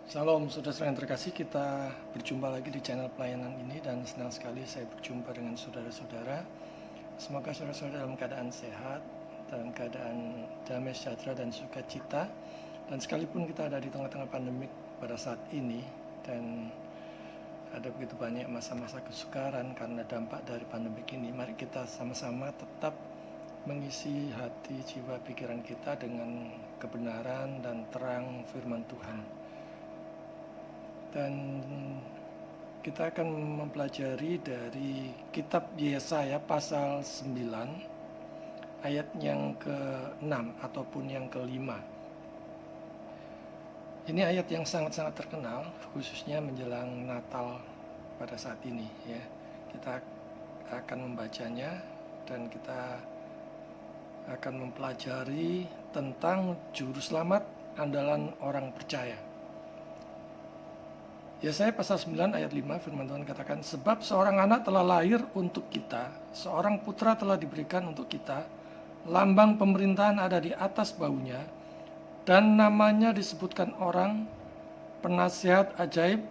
Salam saudara yang terkasih, kita berjumpa lagi di channel pelayanan ini dan senang sekali saya berjumpa dengan saudara-saudara. Semoga saudara-saudara dalam keadaan sehat, dalam keadaan damai sejahtera dan sukacita. Dan sekalipun kita ada di tengah-tengah pandemik pada saat ini dan ada begitu banyak masa-masa kesukaran karena dampak dari pandemik ini, mari kita sama-sama tetap mengisi hati, jiwa, pikiran kita dengan kebenaran dan terang firman Tuhan. Dan kita akan mempelajari dari kitab Yesaya pasal 9 ayat yang ke-6 ataupun yang ke-5. Ini ayat yang sangat-sangat terkenal khususnya menjelang Natal pada saat ini ya. Kita akan membacanya dan kita akan mempelajari tentang juru selamat andalan orang percaya. Yesaya pasal 9 ayat 5 firman Tuhan katakan, sebab seorang anak telah lahir untuk kita, seorang putra telah diberikan untuk kita, lambang pemerintahan ada di atas bahunya, dan namanya disebutkan orang, penasihat ajaib,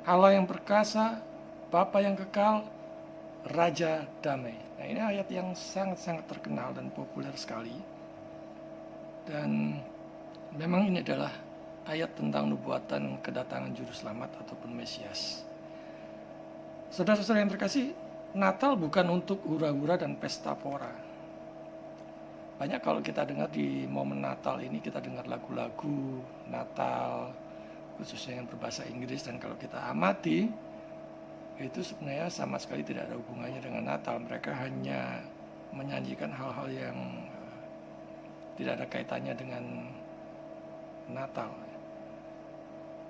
Allah yang perkasa, Bapa yang kekal, Raja damai. Nah, ini ayat yang sangat-sangat terkenal dan populer sekali. Dan memang ini adalah ayat tentang nubuatan kedatangan juru selamat ataupun Mesias. Saudara-saudara yang terkasih, Natal bukan untuk hura-hura dan pesta pora. Banyak kalau kita dengar di momen Natal ini, kita dengar lagu-lagu Natal, khususnya yang berbahasa Inggris, dan kalau kita amati, itu sebenarnya sama sekali tidak ada hubungannya dengan Natal. Mereka hanya menyanyikan hal-hal yang tidak ada kaitannya dengan Natal.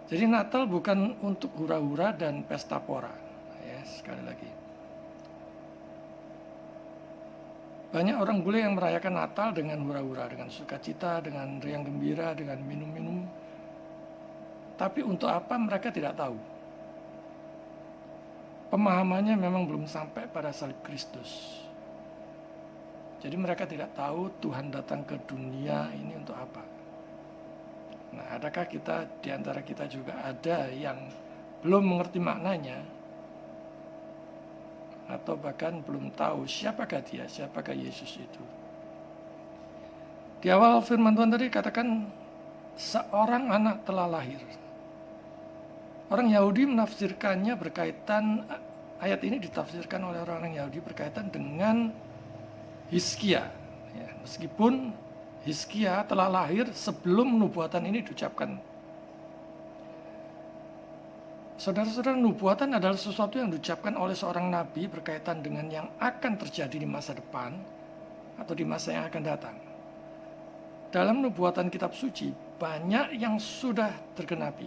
Jadi Natal bukan untuk hura-hura dan pesta pora. Ya, sekali lagi. Banyak orang bule yang merayakan Natal dengan hura-hura, dengan sukacita, dengan riang gembira, dengan minum-minum. Tapi untuk apa mereka tidak tahu. Pemahamannya memang belum sampai pada salib Kristus. Jadi mereka tidak tahu Tuhan datang ke dunia ini untuk apa. Nah, adakah kita di antara kita juga ada yang belum mengerti maknanya? Atau bahkan belum tahu siapakah dia, siapakah Yesus itu. Di awal firman Tuhan tadi katakan seorang anak telah lahir. Orang Yahudi menafsirkannya berkaitan, ayat ini ditafsirkan oleh orang-orang Yahudi berkaitan dengan Hizkia. Ya, meskipun Hizkia telah lahir sebelum nubuatan ini diucapkan. Saudara-saudara, nubuatan adalah sesuatu yang diucapkan oleh seorang nabi berkaitan dengan yang akan terjadi di masa depan atau di masa yang akan datang. Dalam nubuatan kitab suci, banyak yang sudah tergenapi.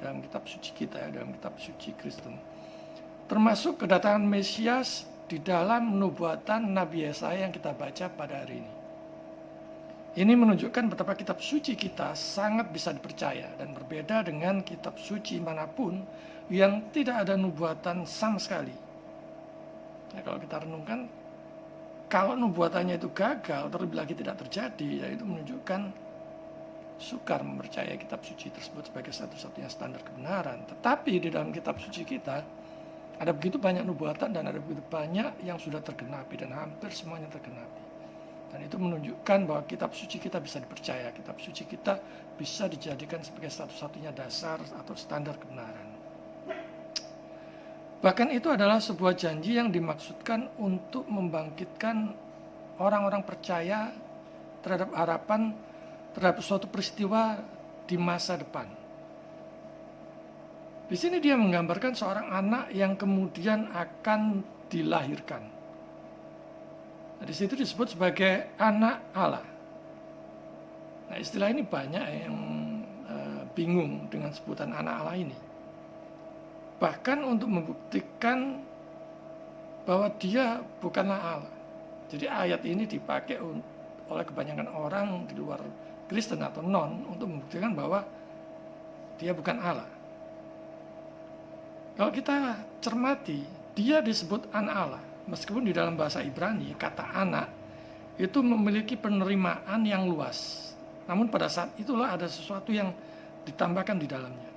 Dalam kitab suci kita, dalam kitab suci Kristen. Termasuk kedatangan Mesias di dalam nubuatan Nabi Yesaya yang kita baca pada hari ini. Ini menunjukkan betapa kitab suci kita sangat bisa dipercaya dan berbeda dengan kitab suci manapun yang tidak ada nubuatan sama sekali. Nah, kalau kita renungkan, kalau nubuatannya itu gagal, terlebih lagi tidak terjadi, ya itu menunjukkan sukar mempercayai kitab suci tersebut sebagai satu-satunya standar kebenaran. Tetapi di dalam kitab suci kita, ada begitu banyak nubuatan dan ada begitu banyak yang sudah tergenapi dan hampir semuanya tergenapi. Dan itu menunjukkan bahwa kitab suci kita bisa dipercaya, kitab suci kita bisa dijadikan sebagai satu-satunya dasar atau standar kebenaran. Bahkan itu adalah sebuah janji yang dimaksudkan untuk membangkitkan orang-orang percaya terhadap harapan, terhadap suatu peristiwa di masa depan. Di sini dia menggambarkan seorang anak yang kemudian akan dilahirkan. Nah, di situ disebut sebagai anak Allah. Nah, istilah ini banyak yang bingung dengan sebutan anak Allah ini. Bahkan untuk membuktikan bahwa dia bukanlah Allah. Jadi ayat ini dipakai oleh kebanyakan orang di luar Kristen atau non untuk membuktikan bahwa dia bukan Allah. Kalau kita cermati, dia disebut anak Allah. Meskipun di dalam bahasa Ibrani, kata anak itu memiliki penerimaan yang luas. Namun pada saat itulah ada sesuatu yang ditambahkan di dalamnya.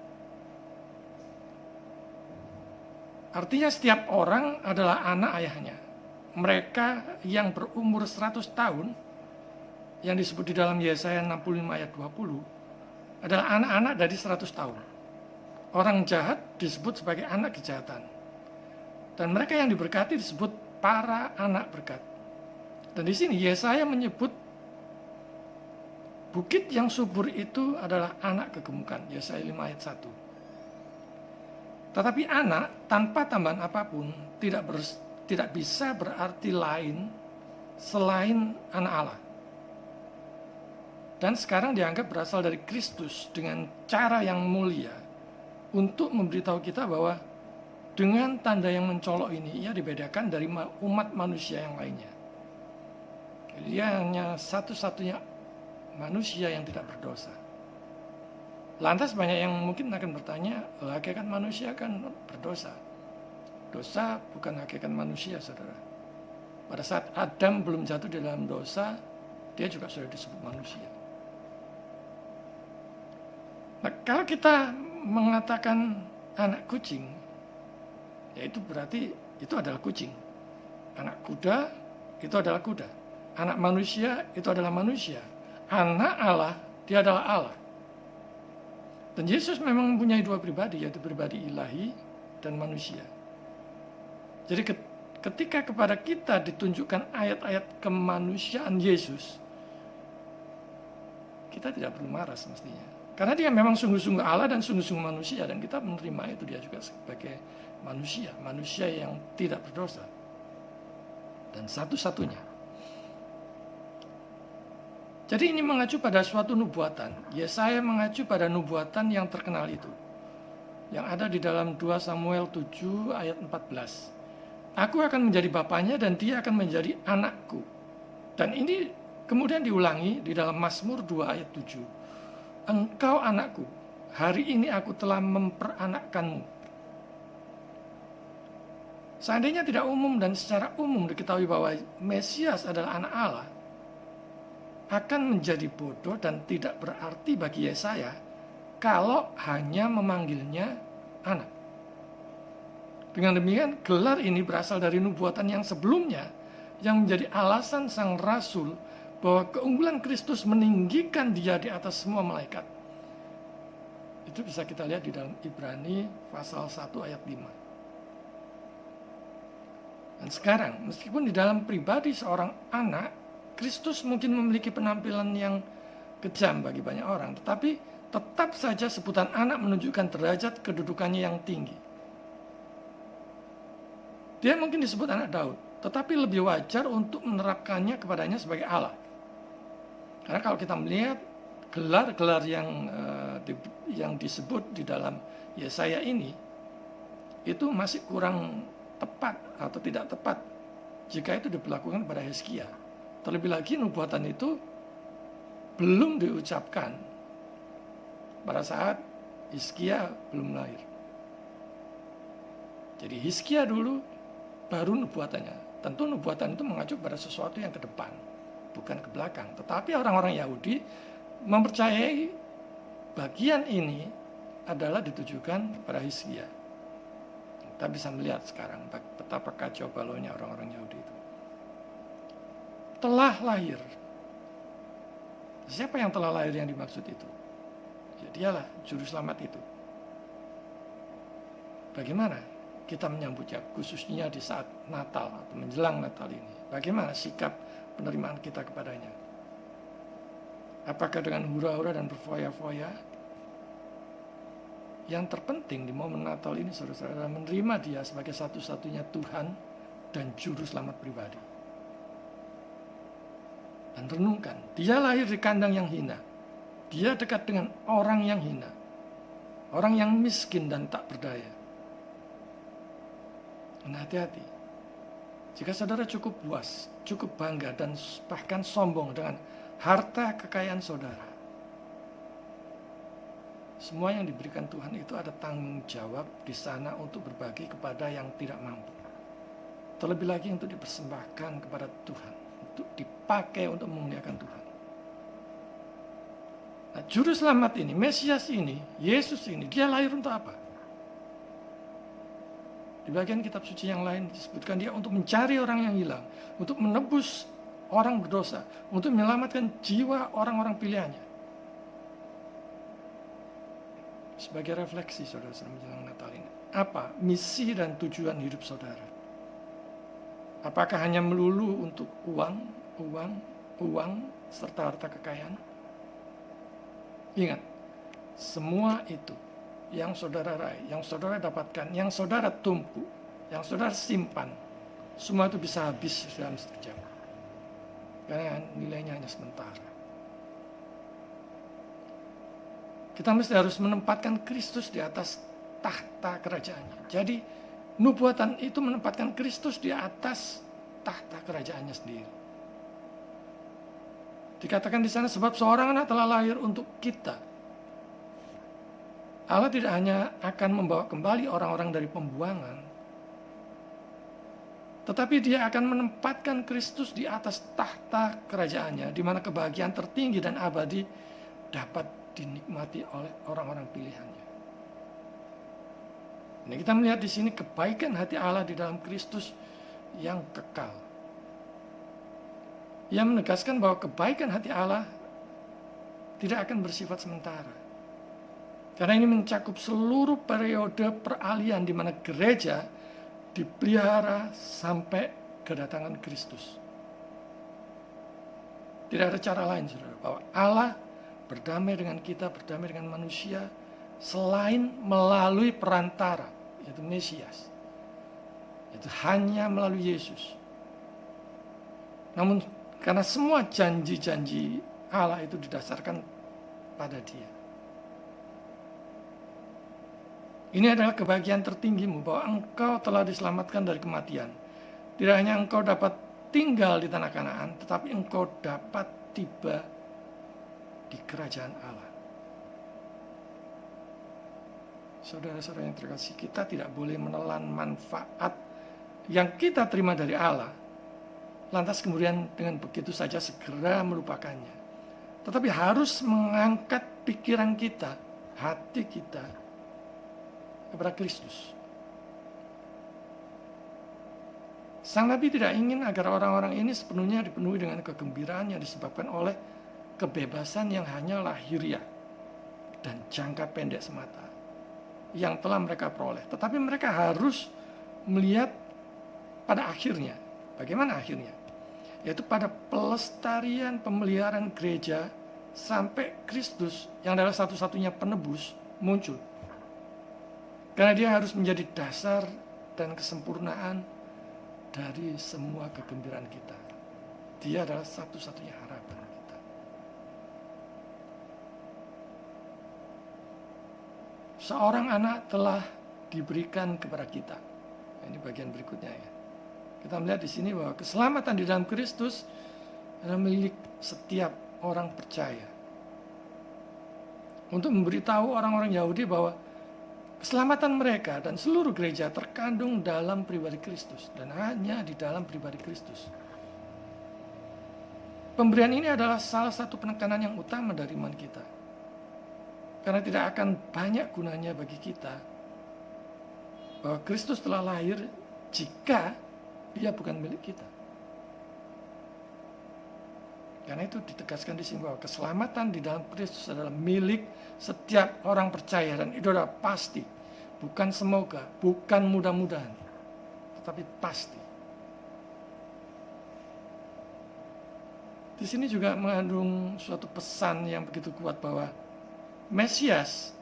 Artinya setiap orang adalah anak ayahnya. Mereka yang berumur 100 tahun, yang disebut di dalam Yesaya 65 ayat 20, adalah anak-anak dari 100 tahun. Orang jahat disebut sebagai anak kejahatan. Dan mereka yang diberkati disebut para anak berkat. Dan di sini Yesaya menyebut bukit yang subur itu adalah anak kegemukan. Yesaya 5 ayat 1. Tetapi anak tanpa tambahan apapun tidak bisa berarti lain selain anak Allah. Dan sekarang dianggap berasal dari Kristus dengan cara yang mulia untuk memberitahu kita bahwa dengan tanda yang mencolok ini ia dibedakan dari umat manusia yang lainnya. Dia hanya satu-satunya manusia yang tidak berdosa. Lantas banyak yang mungkin akan bertanya, hakikat manusia kan berdosa. Dosa bukan hakikat manusia, saudara. Pada saat Adam belum jatuh di dalam dosa, dia juga sudah disebut manusia. Nah, kalau kita mengatakan anak kucing, ya itu berarti itu adalah kucing. Anak kuda, itu adalah kuda. Anak manusia, itu adalah manusia. Anak Allah, dia adalah Allah. Dan Yesus memang mempunyai dua pribadi, yaitu pribadi ilahi dan manusia. Jadi ketika kepada kita ditunjukkan ayat-ayat kemanusiaan Yesus, kita tidak perlu marah semestinya. Karena dia memang sungguh-sungguh Allah dan sungguh-sungguh manusia, dan kita menerima itu dia juga sebagai manusia, manusia yang tidak berdosa. Dan satu-satunya. Jadi ini mengacu pada suatu nubuatan. Yesaya mengacu pada nubuatan yang terkenal itu. Yang ada di dalam 2 Samuel 7 ayat 14. Aku akan menjadi bapaknya dan dia akan menjadi anakku. Dan ini kemudian diulangi di dalam Mazmur 2 ayat 7. Engkau anakku, hari ini aku telah memperanakkanmu. Seandainya tidak umum dan secara umum diketahui bahwa Mesias adalah anak Allah, akan menjadi bodoh dan tidak berarti bagi Yesaya kalau hanya memanggilnya anak. Dengan demikian, gelar ini berasal dari nubuatan yang sebelumnya yang menjadi alasan sang rasul bahwa keunggulan Kristus meninggikan dia di atas semua malaikat. Itu bisa kita lihat di dalam Ibrani pasal 1 ayat 5. Dan sekarang, meskipun di dalam pribadi seorang anak, Kristus mungkin memiliki penampilan yang kejam bagi banyak orang, tetapi tetap saja sebutan anak menunjukkan derajat kedudukannya yang tinggi. Dia mungkin disebut anak Daud, tetapi lebih wajar untuk menerapkannya kepadanya sebagai Allah. Karena kalau kita melihat gelar-gelar yang disebut di dalam Yesaya ini, itu masih kurang tepat atau tidak tepat jika itu diberlakukan pada Hizkia. Terlebih lagi nubuatan itu belum diucapkan pada saat Hizkia belum lahir. Jadi Hizkia dulu baru nubuatannya. Tentu nubuatan itu mengacu pada sesuatu yang ke depan, bukan ke belakang. Tetapi orang-orang Yahudi mempercayai bagian ini adalah ditujukan pada Hizkia. Kita bisa melihat sekarang betapa kacau balaunya orang-orang Yahudi itu. Telah lahir. Siapa yang telah lahir yang dimaksud itu? Ya, dialah juru selamat itu. Bagaimana kita menyambutnya, khususnya di saat Natal atau menjelang Natal ini? Bagaimana sikap penerimaan kita kepadanya? Apakah dengan hura-hura dan berfoya-foya? Yang terpenting di momen Natal ini, saudara-saudara, menerima dia sebagai satu-satunya Tuhan dan juru selamat pribadi. Dan renungkan, dia lahir di kandang yang hina. Dia dekat dengan orang yang hina. Orang yang miskin dan tak berdaya. Dan hati-hati. Jika saudara cukup puas, cukup bangga, dan bahkan sombong dengan harta kekayaan saudara, semua yang diberikan Tuhan itu ada tanggung jawab di sana untuk berbagi kepada yang tidak mampu. Terlebih lagi untuk dipersembahkan kepada Tuhan, untuk dipakai untuk memuliakan Tuhan. Nah, juru selamat ini, Mesias ini, Yesus ini, dia lahir untuk apa? Di bagian kitab suci yang lain disebutkan dia untuk mencari orang yang hilang, untuk menebus orang berdosa, untuk menyelamatkan jiwa orang-orang pilihannya. Sebagai refleksi saudara-saudara menjelang Natal ini, apa misi dan tujuan hidup saudara? Apakah hanya melulu untuk uang, serta harta kekayaan? Ingat, semua itu yang saudara raih, yang saudara dapatkan, yang saudara tumpuk, yang saudara simpan, semua itu bisa habis dalam sekejap. Karena nilainya hanya sementara. Kita mesti harus menempatkan Kristus di atas tahta kerajaannya. Jadi nubuatan itu menempatkan Kristus di atas tahta kerajaannya sendiri. Dikatakan di sana sebab seorang anak telah lahir untuk kita. Allah tidak hanya akan membawa kembali orang-orang dari pembuangan, tetapi dia akan menempatkan Kristus di atas tahta kerajaannya, di mana kebahagiaan tertinggi dan abadi dapat dinikmati oleh orang-orang pilihannya. Nah, kita melihat di sini kebaikan hati Allah di dalam Kristus yang kekal. Ia menegaskan bahwa kebaikan hati Allah tidak akan bersifat sementara. Karena ini mencakup seluruh periode peralihan di mana gereja dipelihara sampai kedatangan Kristus. Tidak ada cara lain, saudara, bahwa Allah berdamai dengan kita, berdamai dengan manusia, selain melalui perantara, yaitu Mesias. Itu hanya melalui Yesus. Namun, karena semua janji-janji Allah itu didasarkan pada Dia. Ini adalah kebahagiaan tertinggimu, bahwa engkau telah diselamatkan dari kematian. Tidak hanya engkau dapat tinggal di tanah Kanaan, tetapi engkau dapat tiba di kerajaan Allah. Saudara-saudara yang terkasih, kita tidak boleh menelan manfaat yang kita terima dari Allah, lantas kemudian dengan begitu saja segera melupakannya. Tetapi harus mengangkat pikiran kita, hati kita, kepada Kristus. Sang Nabi tidak ingin agar orang-orang ini sepenuhnya dipenuhi dengan kegembiraan yang disebabkan oleh kebebasan yang hanya lahiriah dan jangka pendek semata yang telah mereka peroleh. Tetapi mereka harus melihat pada akhirnya. Bagaimana akhirnya? Yaitu pada pelestarian pemeliharaan gereja sampai Kristus yang adalah satu-satunya penebus muncul. Karena dia harus menjadi dasar dan kesempurnaan dari semua kegembiraan kita. Dia adalah satu-satunya harapan kita. Seorang anak telah diberikan kepada kita. Ini bagian berikutnya ya. Kita melihat di sini bahwa keselamatan di dalam Kristus adalah milik setiap orang percaya. Untuk memberitahu orang-orang Yahudi bahwa keselamatan mereka dan seluruh gereja terkandung dalam pribadi Kristus dan hanya di dalam pribadi Kristus. Pemberian ini adalah salah satu penekanan yang utama dari iman kita. Karena tidak akan banyak gunanya bagi kita bahwa Kristus telah lahir jika Dia bukan milik kita. Karena itu ditegaskan di sini bahwa keselamatan di dalam Kristus adalah milik setiap orang percaya, dan itu adalah pasti, bukan semoga, bukan mudah-mudahan, tetapi pasti. Di sini juga mengandung suatu pesan yang begitu kuat bahwa Mesias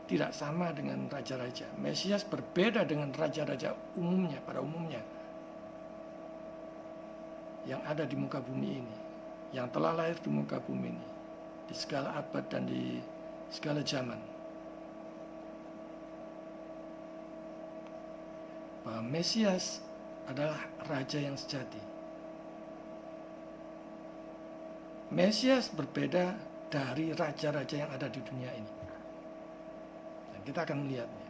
tidak sama dengan raja-raja. Mesias berbeda dengan raja-raja umumnya, pada umumnya, yang ada di muka bumi ini, yang telah lahir di muka bumi ini, di segala abad dan di segala zaman. Bahwa Mesias adalah raja yang sejati. Mesias berbeda dari raja-raja yang ada di dunia ini. Dan kita akan melihatnya.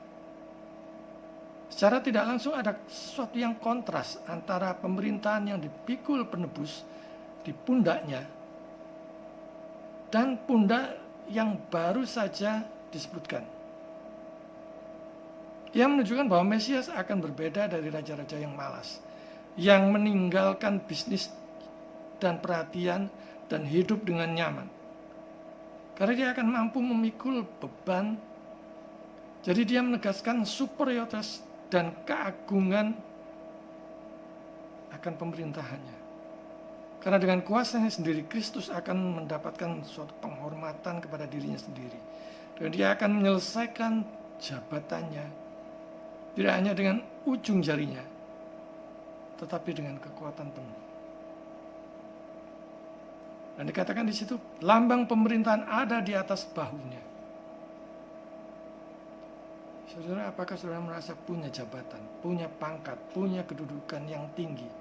Secara tidak langsung ada sesuatu yang kontras antara pemerintahan yang dipikul penebus di pundaknya dan pundak yang baru saja disebutkan. Ia menunjukkan bahwa Mesias akan berbeda dari raja-raja yang malas, yang meninggalkan bisnis dan perhatian dan hidup dengan nyaman. Karena dia akan mampu memikul beban. Jadi dia menegaskan superioritas dan keagungan akan pemerintahannya. Karena dengan kuasanya sendiri, Kristus akan mendapatkan suatu penghormatan kepada dirinya sendiri. Dan dia akan menyelesaikan jabatannya, tidak hanya dengan ujung jarinya, tetapi dengan kekuatan penuh. Dan dikatakan di situ, lambang pemerintahan ada di atas bahunya. Saudara, apakah saudara merasa punya jabatan, punya pangkat, punya kedudukan yang tinggi,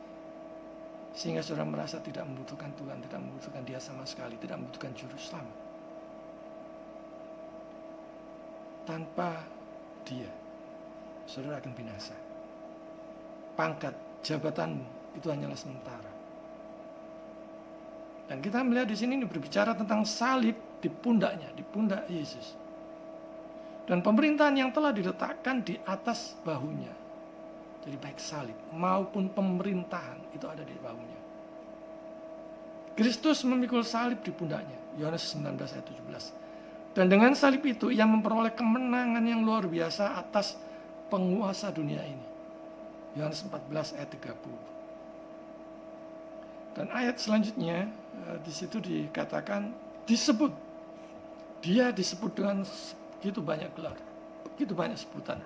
sehingga saudara merasa tidak membutuhkan Tuhan, tidak membutuhkan Dia sama sekali, tidak membutuhkan juru selamat? Tanpa Dia, saudara akan binasa. Pangkat, jabatanmu itu hanyalah sementara. Dan kita melihat di sini berbicara tentang salib di pundaknya, di pundak Yesus. Dan pemerintahan yang telah diletakkan di atas bahunya. Jadi baik salib maupun pemerintahan itu ada di bahunya. Kristus memikul salib di pundaknya. Yohanes 19 ayat 17. Dan dengan salib itu ia memperoleh kemenangan yang luar biasa atas penguasa dunia ini. Yohanes 14 ayat 30. Dan ayat selanjutnya di situ dikatakan dia disebut dengan begitu banyak gelar, begitu banyak sebutan.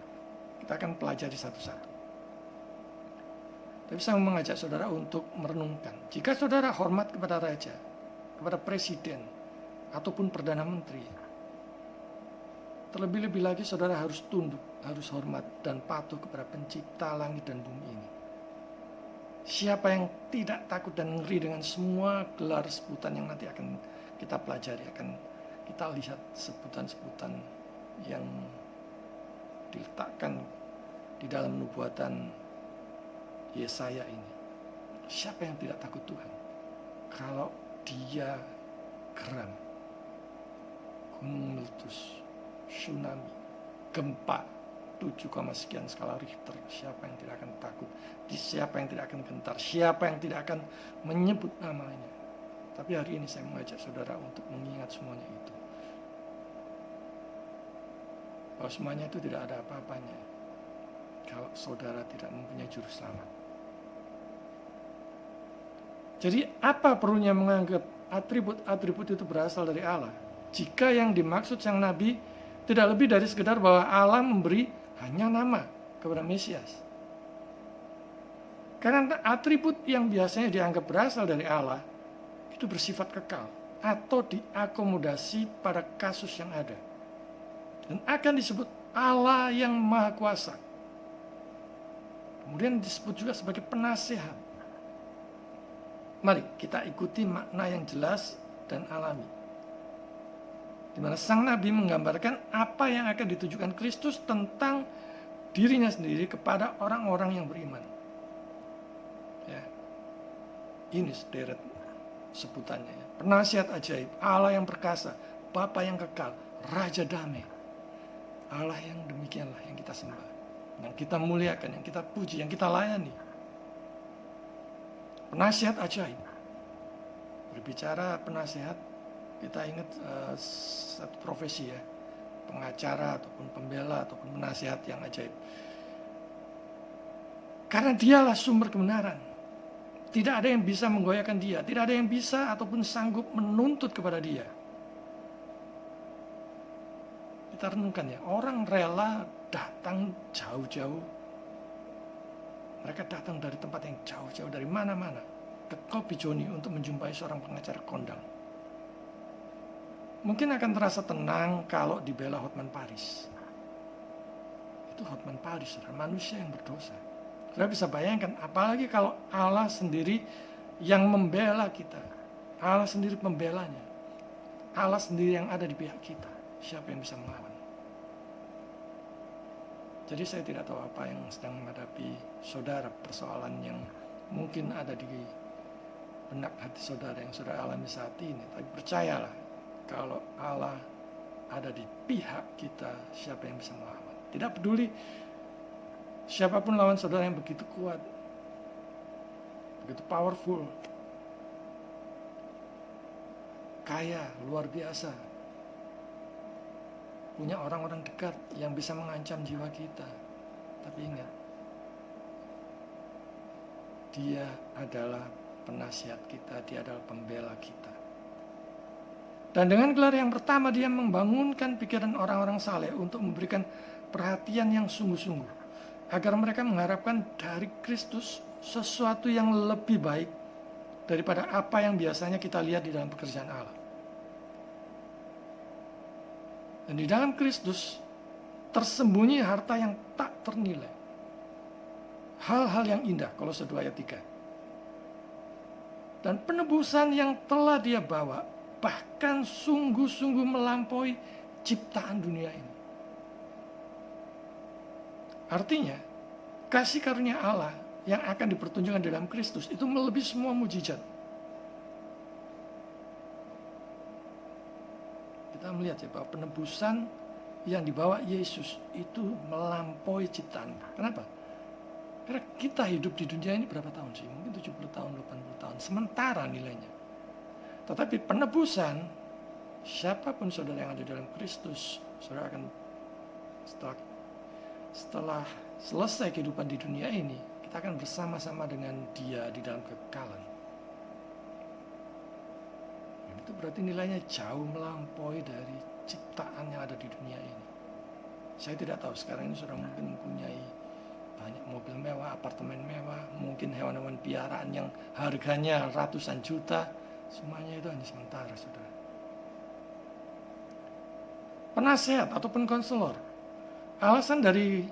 Kita akan pelajari satu-satu. Tapi saya mengajak saudara untuk merenungkan. Jika saudara hormat kepada raja, kepada presiden, ataupun perdana menteri, terlebih-lebih lagi saudara harus tunduk, harus hormat dan patuh kepada pencipta langit dan bumi ini. Siapa yang tidak takut dan ngeri dengan semua gelar sebutan yang nanti akan kita pelajari, akan kita lihat sebutan-sebutan yang diletakkan di dalam nubuatan Yesaya ini. Siapa yang tidak takut Tuhan? Kalau dia geram, gunung meletus, tsunami, gempa 7, sekian skala Richter, siapa yang tidak akan takut? Siapa yang tidak akan gentar? Siapa yang tidak akan menyebut namanya? Tapi hari ini saya mengajak saudara untuk mengingat semuanya itu. Bahwa semuanya itu tidak ada apa-apanya kalau saudara tidak mempunyai juru selamat. Jadi apa perlunya menganggap atribut-atribut itu berasal dari Allah? Jika yang dimaksud sang nabi tidak lebih dari sekedar bahwa Allah memberi hanya nama kepada Mesias. Karena atribut yang biasanya dianggap berasal dari Allah itu bersifat kekal atau diakomodasi pada kasus yang ada. Dan akan disebut Allah yang Maha Kuasa. Kemudian disebut juga sebagai penasihat. Mari kita ikuti makna yang jelas dan alami. Di mana sang nabi menggambarkan apa yang akan ditujukan Kristus tentang dirinya sendiri kepada orang-orang yang beriman. Ya. Ini sederet sebutannya. Ya. Penasihat ajaib, Allah yang perkasa, Bapa yang kekal, Raja damai. Allah yang demikianlah yang kita sembah, yang kita muliakan, yang kita puji, yang kita layani. Penasihat ajaib. Berbicara penasihat, kita ingat satu profesi ya, pengacara ataupun pembela ataupun penasihat yang ajaib. Karena dialah sumber kebenaran. Tidak ada yang bisa menggoyahkan dia, tidak ada yang bisa ataupun sanggup menuntut kepada dia. Kita renungkan ya, orang rela datang jauh-jauh. Mereka datang dari tempat yang jauh-jauh, dari mana-mana ke Kopi Joni untuk menjumpai seorang pengacara kondang. Mungkin akan terasa tenang kalau dibela Hotman Paris. Itu Hotman Paris, manusia yang berdosa. Saudara bisa bayangkan, apalagi kalau Allah sendiri yang membela kita. Allah sendiri pembelanya. Allah sendiri yang ada di pihak kita. Siapa yang bisa melawan? Jadi saya tidak tahu apa yang sedang menghadapi saudara, persoalan yang mungkin ada di benak hati saudara yang saudara alami saat ini. Tapi percayalah, Kalau Allah ada di pihak kita, siapa yang bisa melawan? Tidak peduli siapapun lawan saudara yang begitu kuat, begitu powerful, kaya, luar biasa, punya orang-orang dekat yang bisa mengancam jiwa kita. Tapi ingat, Dia adalah penasihat kita, Dia adalah pembela kita. Dan dengan gelar yang pertama, Dia membangunkan pikiran orang-orang saleh untuk memberikan perhatian yang sungguh-sungguh, agar mereka mengharapkan dari Kristus sesuatu yang lebih baik daripada apa yang biasanya kita lihat di dalam pekerjaan Allah. Dan di dalam Kristus tersembunyi harta yang tak ternilai, hal-hal yang indah, Kolose 2 ayat 3. Dan penebusan yang telah Dia bawa bahkan sungguh-sungguh melampaui ciptaan dunia ini. Artinya, kasih karunia Allah yang akan dipertunjukkan dalam Kristus itu melebihi semua mujizat. Kita melihat ya bahwa penebusan yang dibawa Yesus itu melampaui ciptaan. Kenapa? Karena kita hidup di dunia ini berapa tahun sih? Mungkin 70 tahun, 80 tahun. Sementara nilainya. Tetapi penebusan, siapapun saudara yang ada dalam Kristus, saudara akan setelah selesai kehidupan di dunia ini, kita akan bersama-sama dengan Dia di dalam kekekalan. Dan itu berarti nilainya jauh melampaui dari ciptaan yang ada di dunia ini. Saya tidak tahu sekarang ini saudara mungkin mempunyai banyak mobil mewah, apartemen mewah, mungkin hewan-hewan piaraan yang harganya ratusan juta. Semuanya itu hanya sementara, saudara. Penasehat ataupun konselor. Alasan dari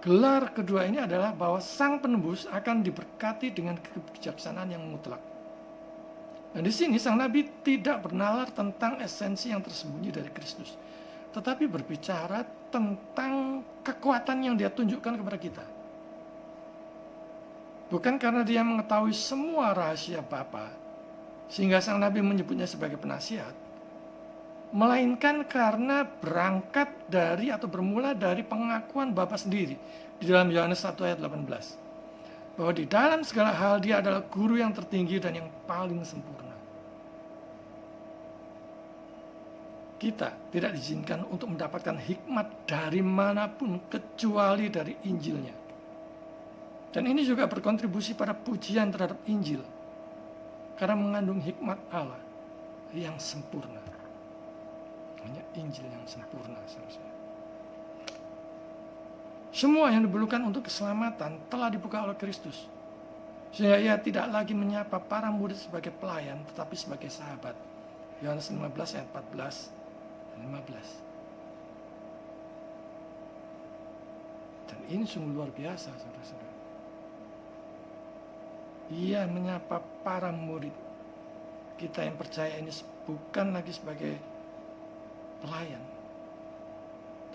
gelar kedua ini adalah bahwa sang penebus akan diberkati dengan kebijaksanaan yang mutlak. Dan di sini sang nabi tidak bernalar tentang esensi yang tersembunyi dari Kristus, tetapi berbicara tentang kekuatan yang Dia tunjukkan kepada kita. Bukan karena Dia mengetahui semua rahasia Bapa, sehingga sang nabi menyebutnya sebagai penasihat, melainkan karena berangkat dari atau bermula dari pengakuan Bapa sendiri di dalam Yohanes 1 ayat 18, bahwa di dalam segala hal Dia adalah guru yang tertinggi dan yang paling sempurna. Kita tidak diizinkan untuk mendapatkan hikmat dari manapun kecuali dari Injilnya. Dan ini juga berkontribusi pada pujian terhadap Injil, karena mengandung hikmat Allah yang sempurna. Hanya Injil yang sempurna, saudara. Semua yang diperlukan untuk keselamatan telah dibuka oleh Kristus, sehingga Ia tidak lagi menyapa para murid sebagai pelayan, tetapi sebagai sahabat. Yohanes 15 ayat 14 dan 15. Dan ini sungguh luar biasa, saudara-saudara. Ia menyapa para murid kita yang percaya ini bukan lagi sebagai pelayan,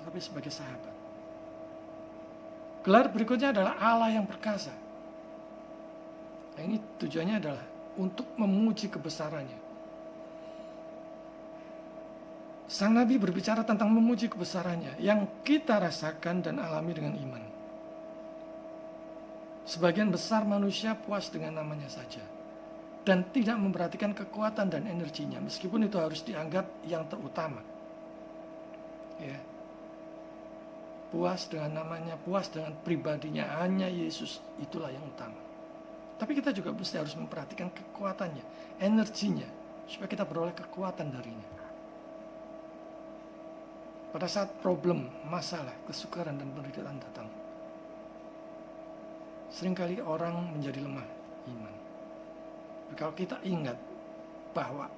tetapi sebagai sahabat. Gelar berikutnya adalah Allah yang perkasa. Nah, ini tujuannya adalah untuk memuji kebesarannya. Sang Nabi berbicara tentang memuji kebesarannya yang kita rasakan dan alami dengan iman. Sebagian besar manusia puas dengan namanya saja dan tidak memperhatikan kekuatan dan energinya, meskipun itu harus dianggap yang terutama. Ya. Puas dengan namanya, puas dengan pribadinya, hanya Yesus itulah yang utama. Tapi kita juga mesti harus memperhatikan kekuatannya, energinya, supaya kita beroleh kekuatan darinya. Pada saat problem, masalah, kesukaran dan penderitaan datang, seringkali orang menjadi lemah iman. Tapi kalau kita ingat bahwa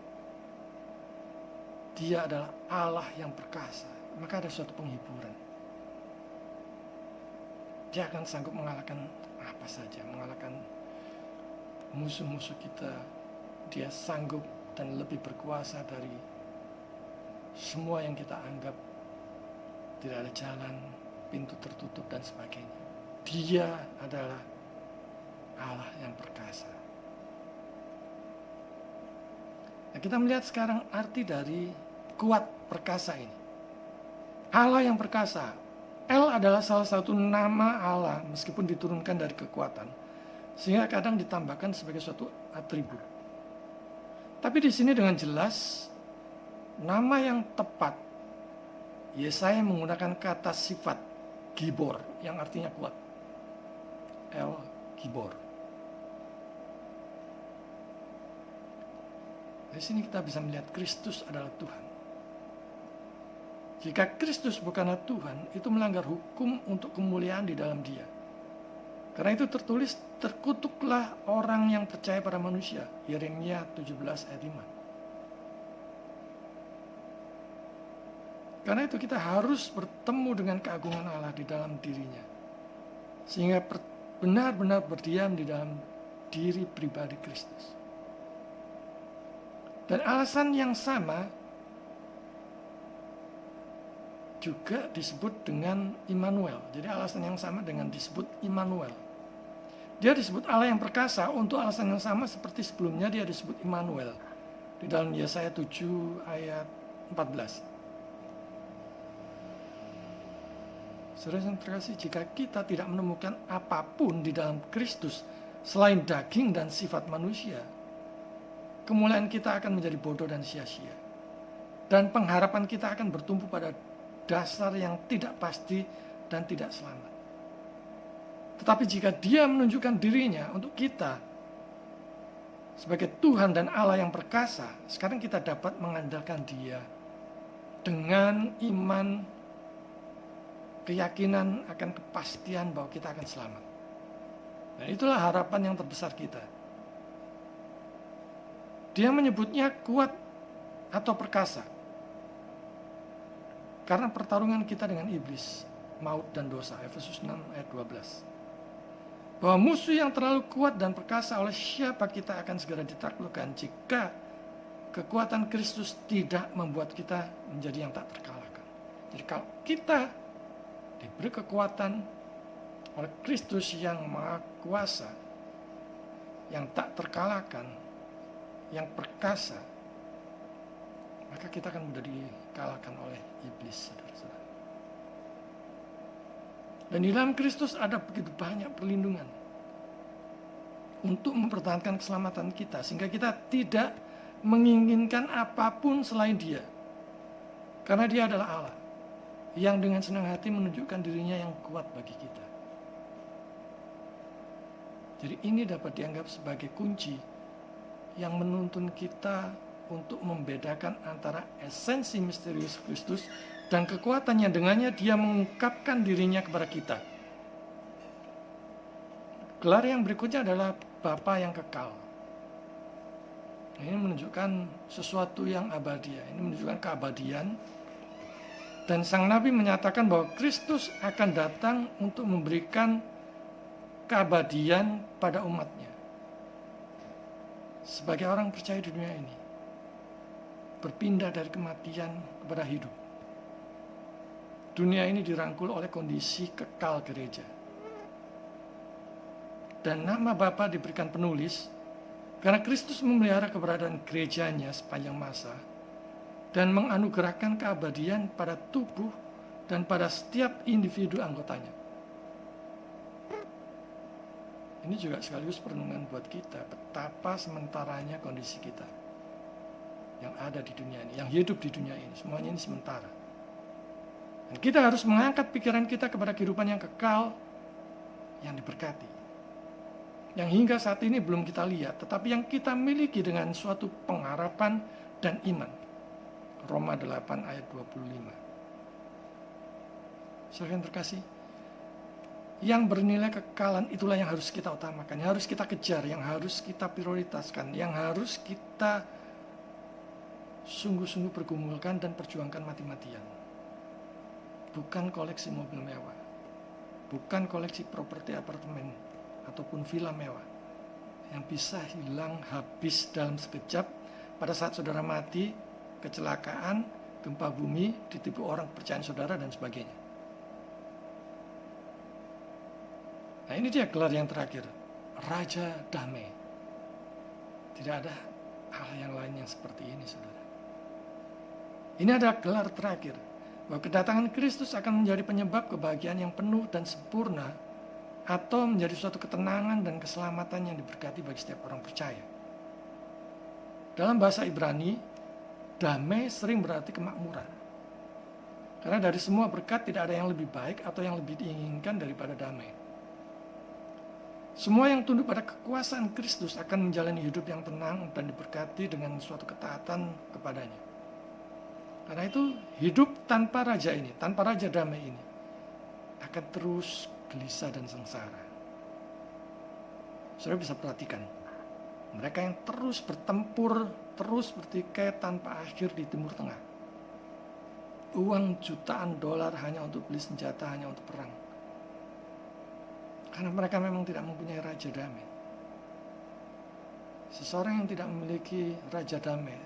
Dia adalah Allah yang perkasa, maka ada suatu penghiburan. Dia akan sanggup mengalahkan apa saja, mengalahkan musuh-musuh kita. Dia sanggup dan lebih berkuasa dari semua yang kita anggap tidak ada jalan, pintu tertutup dan sebagainya. Dia adalah Allah yang perkasa. Nah, kita melihat sekarang arti dari kuat, perkasa ini. Allah yang perkasa. El adalah salah satu nama Allah meskipun diturunkan dari kekuatan, sehingga kadang ditambahkan sebagai suatu atribut. Tapi di sini dengan jelas nama yang tepat, Yesaya menggunakan kata sifat Gibor yang artinya kuat. El Gibor. Dari sini kita bisa melihat Kristus adalah Tuhan. Jika Kristus bukanlah Tuhan, itu melanggar hukum untuk kemuliaan di dalam Dia. Karena itu tertulis, terkutuklah orang yang percaya pada manusia. Yeremia 17 ayat 5. Karena itu kita harus bertemu dengan keagungan Allah di dalam dirinya. Sehingga benar-benar berdiam di dalam diri pribadi Kristus. Dan alasan yang sama juga disebut dengan Immanuel. Jadi alasan yang sama dengan disebut Immanuel. Dia disebut Allah yang perkasa untuk alasan yang sama seperti sebelumnya dia disebut Immanuel. Di dalam Yesaya 7 ayat 14. Saudara yang terkasih, jika kita tidak menemukan apapun di dalam Kristus selain daging dan sifat manusia, kemuliaan kita akan menjadi bodoh dan sia-sia. Dan pengharapan kita akan bertumpu pada dasar yang tidak pasti dan tidak selamat. Tetapi jika Dia menunjukkan dirinya untuk kita sebagai Tuhan dan Allah yang perkasa, sekarang kita dapat mengandalkan Dia dengan iman, keyakinan akan kepastian bahwa kita akan selamat. Dan itulah harapan yang terbesar kita. Dia menyebutnya kuat atau perkasa. Karena pertarungan kita dengan iblis, maut dan dosa. Efesus 6 ayat 12. Bahwa musuh yang terlalu kuat dan perkasa oleh siapa kita akan segera ditaklukkan jika kekuatan Kristus tidak membuat kita menjadi yang tak terkalahkan. Jadi kalau kita diberi kekuatan oleh Kristus yang maha kuasa, yang tak terkalahkan, yang perkasa, maka kita akan mudah dikalahkan oleh iblis, saudara-saudara. Dan di dalam Kristus ada begitu banyak perlindungan untuk mempertahankan keselamatan kita, sehingga kita tidak menginginkan apapun selain Dia. Karena Dia adalah Allah yang dengan senang hati menunjukkan dirinya yang kuat bagi kita. Jadi ini dapat dianggap sebagai kunci yang menuntun kita untuk membedakan antara esensi misterius Kristus dan kekuatan yang dengannya Dia mengungkapkan dirinya kepada kita. Gelar yang berikutnya adalah Bapa yang kekal. Ini menunjukkan sesuatu yang abadi. Ini menunjukkan keabadian. Dan Sang Nabi menyatakan bahwa Kristus akan datang untuk memberikan keabadian pada umatnya. Sebagai orang percaya di dunia ini, berpindah dari kematian kepada hidup. Dunia ini dirangkul oleh kondisi kekal gereja. Dan nama Bapa diberikan penulis karena Kristus memelihara keberadaan gerejanya sepanjang masa dan menganugerahkan keabadian pada tubuh dan pada setiap individu anggotanya. Ini juga sekaligus perenungan buat kita, betapa sementaranya kondisi kita yang ada di dunia ini, yang hidup di dunia ini, semuanya ini sementara. Dan kita harus mengangkat pikiran kita kepada kehidupan yang kekal, yang diberkati, yang hingga saat ini belum kita lihat, tetapi yang kita miliki dengan suatu pengharapan dan iman. Roma 8 ayat 25. Saudara yang terkasih, yang bernilai kekekalan itulah yang harus kita utamakan, yang harus kita kejar, yang harus kita prioritaskan, yang harus kita sungguh-sungguh pergumulkan dan perjuangkan mati-matian. Bukan koleksi mobil mewah, bukan koleksi properti apartemen ataupun villa mewah yang bisa hilang habis dalam sekejap pada saat saudara mati, kecelakaan, gempa bumi, ditipu orang kepercayaan saudara dan sebagainya. Nah, ini dia gelar yang terakhir, Raja Damai. Tidak ada Allah yang lain yang seperti ini, saudara. Ini adalah gelar terakhir, bahwa kedatangan Kristus akan menjadi penyebab kebahagiaan yang penuh dan sempurna, atau menjadi suatu ketenangan dan keselamatan yang diberkati bagi setiap orang percaya. Dalam bahasa Ibrani, damai sering berarti kemakmuran. Karena dari semua berkat tidak ada yang lebih baik atau yang lebih diinginkan daripada damai. Semua yang tunduk pada kekuasaan Kristus akan menjalani hidup yang tenang dan diberkati dengan suatu ketaatan kepadanya. Karena itu hidup tanpa raja ini, tanpa raja damai ini, akan terus gelisah dan sengsara. Saudara bisa perhatikan, mereka yang terus bertempur, terus bertikai tanpa akhir di Timur Tengah. Uang jutaan dolar hanya untuk beli senjata, hanya untuk perang. Karena mereka memang tidak mempunyai raja damai. Seseorang yang tidak memiliki raja damai,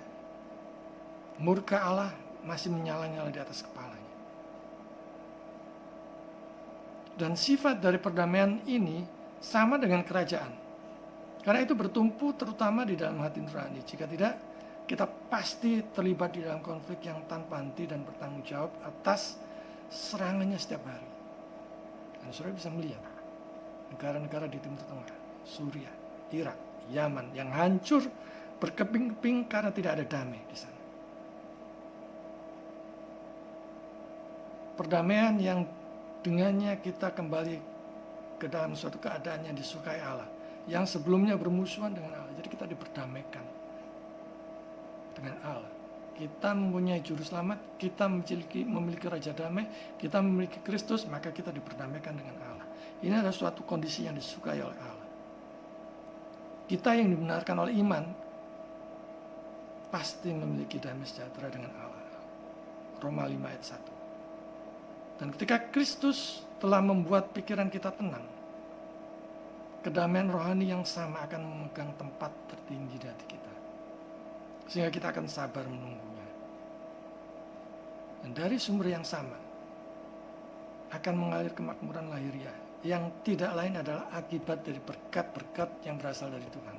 murka Allah masih menyala-nyala di atas kepalanya. Dan sifat dari perdamaian ini sama dengan kerajaan. Karena itu bertumpu terutama di dalam hati nurani. Jika tidak, kita pasti terlibat di dalam konflik yang tanpa henti dan bertanggung jawab atas serangannya setiap hari. Dan saudara bisa melihat negara-negara di Timur Tengah, Suriah, Irak, Yaman yang hancur berkeping-keping karena tidak ada damai di sana. Perdamaian yang dengannya kita kembali ke dalam suatu keadaan yang disukai Allah, yang sebelumnya bermusuhan dengan Allah. Jadi kita diperdamaikan dengan Allah. Kita mempunyai juru selamat, kita memiliki raja damai, kita memiliki Kristus, maka kita diperdamaikan dengan Allah. Ini adalah suatu kondisi yang disukai oleh Allah. Kita yang dibenarkan oleh iman pasti memiliki damai sejahtera dengan Allah. Roma 5 ayat 1. Dan ketika Kristus telah membuat pikiran kita tenang, kedamaian rohani yang sama akan memegang tempat tertinggi di hati kita, sehingga kita akan sabar menunggunya. Dan dari sumber yang sama akan mengalir kemakmuran lahiriah, yang tidak lain adalah akibat dari berkat-berkat yang berasal dari Tuhan.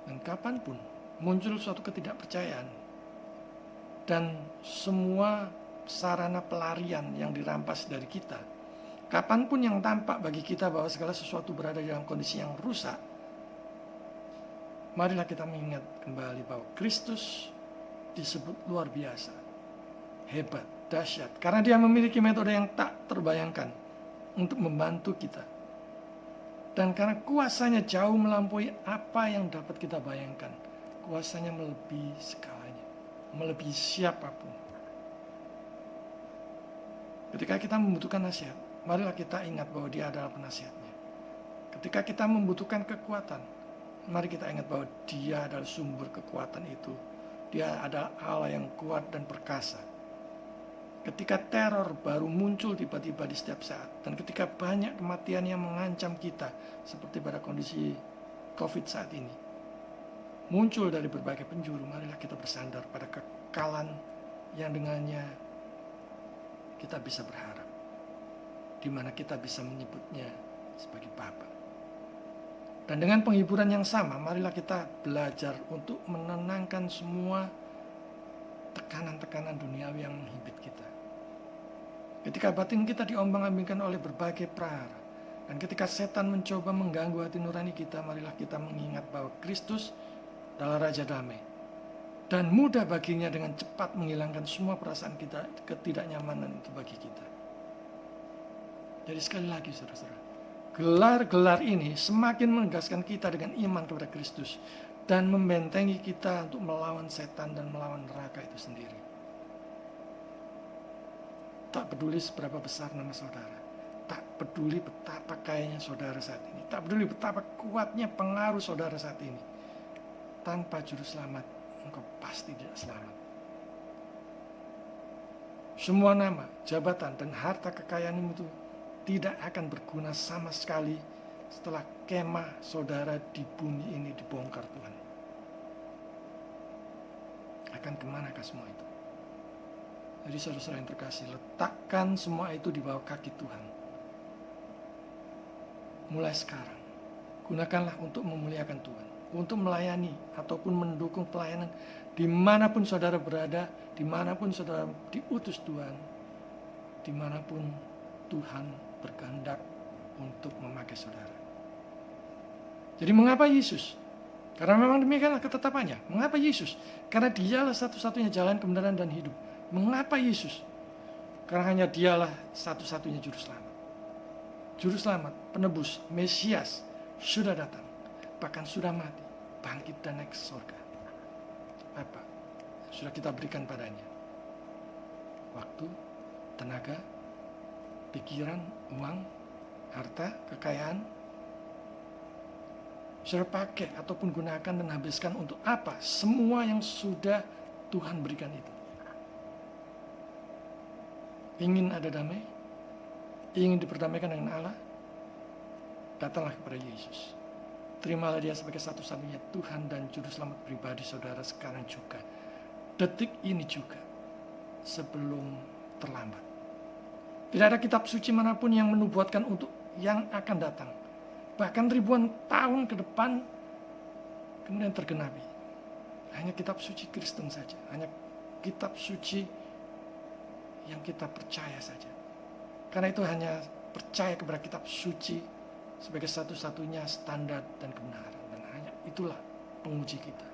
Dan kapanpun muncul suatu ketidakpercayaan dan semua sarana pelarian yang dirampas dari kita, kapanpun yang tampak bagi kita bahwa segala sesuatu berada dalam kondisi yang rusak, marilah kita mengingat kembali bahwa Kristus disebut luar biasa, hebat, dahsyat, karena dia memiliki metode yang tak terbayangkan untuk membantu kita. Dan karena kuasanya jauh melampaui apa yang dapat kita bayangkan, kuasanya melebihi segalanya, melebihi siapapun. Ketika kita membutuhkan nasihat, marilah kita ingat bahwa dia adalah penasihatnya. Ketika kita membutuhkan kekuatan, mari kita ingat bahwa dia adalah sumber kekuatan itu. Dia adalah Allah yang kuat dan perkasa. Ketika teror baru muncul tiba-tiba di setiap saat, dan ketika banyak kematian yang mengancam kita, seperti pada kondisi COVID saat ini, muncul dari berbagai penjuru, marilah kita bersandar pada kekalan yang dengannya kita bisa berharap, di mana kita bisa menyebutnya sebagai Bapa. Dan dengan penghiburan yang sama, marilah kita belajar untuk menenangkan semua tekanan-tekanan duniawi yang menghimpit kita. Ketika batin kita diombang-ambingkan oleh berbagai prahara, dan ketika setan mencoba mengganggu hati nurani kita, marilah kita mengingat bahwa Kristus adalah Raja Damai, dan mudah baginya dengan cepat menghilangkan semua perasaan kita, ketidaknyamanan itu bagi kita. Jadi sekali lagi saudara-saudara, gelar-gelar ini semakin menegaskan kita dengan iman kepada Kristus, dan membentengi kita untuk melawan setan dan melawan neraka itu sendiri. Tak peduli seberapa besar nama saudara, tak peduli betapa kayanya saudara saat ini, tak peduli betapa kuatnya pengaruh saudara saat ini, tanpa juru selamat, engkau pasti tidak selamat. Semua nama, jabatan, dan harta kekayaanmu itu tidak akan berguna sama sekali setelah kemah saudara di bumi ini dibongkar Tuhan. Akan kemanakah semua itu? Jadi saudara-saudara yang terkasih, letakkan semua itu di bawah kaki Tuhan. Mulai sekarang, gunakanlah untuk memuliakan Tuhan. untuk melayani ataupun mendukung pelayanan dimanapun saudara berada, dimanapun saudara diutus Tuhan, dimanapun Tuhan berkehendak untuk memakai saudara. Jadi mengapa Yesus? Karena memang demikianlah ketetapannya. Mengapa Yesus? Karena dialah satu-satunya jalan kebenaran dan hidup. Mengapa Yesus? Karena hanya dialah satu-satunya juru selamat. Juru selamat, penebus, Mesias sudah datang. Bahkan sudah mati, bangkit dan naik ke surga. Apa? Sudah kita berikan padanya. Waktu, tenaga, pikiran, uang, harta, kekayaan. Sudah pakai ataupun gunakan dan habiskan untuk apa? Semua yang sudah Tuhan berikan itu. Ingin ada damai? Ingin diperdamaikan dengan Allah? Datanglah kepada Yesus. Terimalah dia sebagai satu-satunya Tuhan dan Juru Selamat pribadi saudara sekarang juga. Detik ini juga. Sebelum terlambat. Tidak ada kitab suci manapun yang menubuatkan untuk yang akan datang. Bahkan ribuan tahun ke depan kemudian tergenapi. Hanya kitab suci Kristen saja. Hanya kitab suci yang kita percaya saja. Karena itu hanya percaya kepada kitab suci sebagai satu-satunya standar dan kebenaran. Dan hanya itulah penguji kita.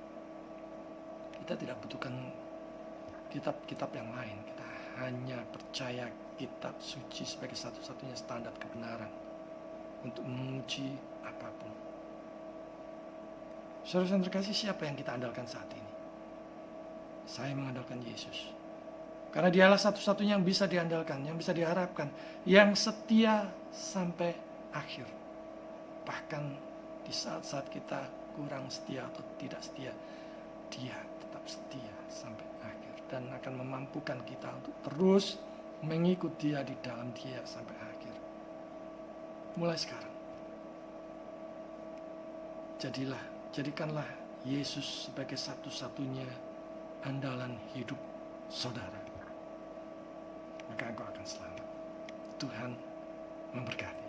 Kita tidak butuhkan kitab-kitab yang lain. Kita hanya percaya kitab suci sebagai satu-satunya standar kebenaran untuk menguji apapun. Saudara yang terkasih, siapa yang kita andalkan saat ini? Saya mengandalkan Yesus. Karena dialah satu-satunya yang bisa diandalkan, yang bisa diharapkan, yang setia sampai akhir. Bahkan di saat-saat kita kurang setia atau tidak setia, dia tetap setia sampai akhir. Dan akan memampukan kita untuk terus mengikut dia di dalam dia sampai akhir. Mulai sekarang. Jadikanlah Yesus sebagai satu-satunya andalan hidup saudara. Maka engkau akan selamat. Tuhan memberkati.